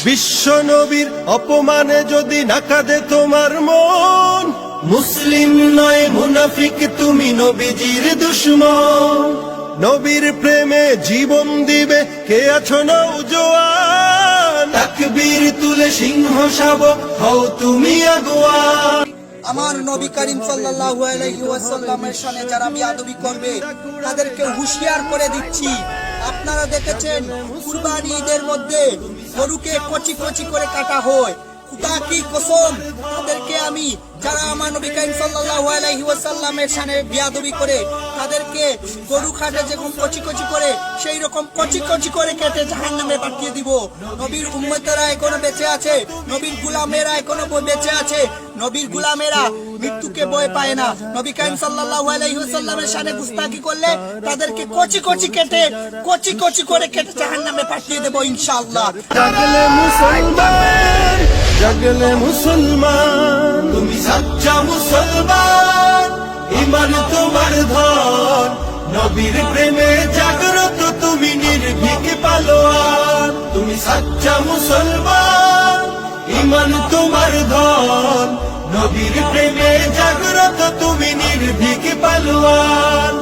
বিশ্ব নবীর অপমানে যদি না কাঁদে তোমার মন, মুসলিম নয় মুনাফিক তুমি নবীজির দুশমন। নবীর প্রেমে জীবন দিবে কে আছো নওজোয়ান, তাকবীর তুলে সিংহ শাবক হও তুমি আগুয়ান। আমার নবী করিম সাল্লাল্লাহু আলাইহি ওয়াসাল্লামের সামনে যারা বিয়াদবি করবে তাদেরকে হুঁশিয়ার করে দিচ্ছি। আপনারা দেখেছেন কুরবানি ঈদের মধ্যে গরুকে কচি কচি করে কাটা হয়। খোদা কি কসম, তাদেরকে আমি যারা আমার নবী করিম সাল্লাল্লাহু আলাইহি ওয়াসাল্লামের সামনে বিয়াদবি করে তাদেরকে গরু কাটে যেরকম কচি কচি করে সেই রকম কচি কচি করে কেটে জাহান্নামে পাঠিয়ে দিব। নবীর উম্মতেরা এখনো বেঁচে আছে, নবীর গোলামেরা এখনো বেঁচে আছে। নবীর গোলামেরা মৃত্যুকে ভয় পায় না। নবী করিম সাল্লাল্লাহু আলাইহি ওয়াসাল্লামের সামনে গুস্তাখি করলে তাদেরকে কচি কচি করে কেটে জাহান্নামে পাঠিয়ে দেব ইনশাআল্লাহ। জাগলে মুসলমান, জাগলে মুসলমান, তুমি সচ্চা মুসলমান, ঈমান তোমার ধন। নবীর প্রেমে জাগ্রত তুমি নির্ভীক পালোয়ান। তুমি সচ্চা মুসলমান, ঈমান তোমার ধন। নবীর প্রেমে জাগ্রত তুমি নির্ভীক পালোয়ান।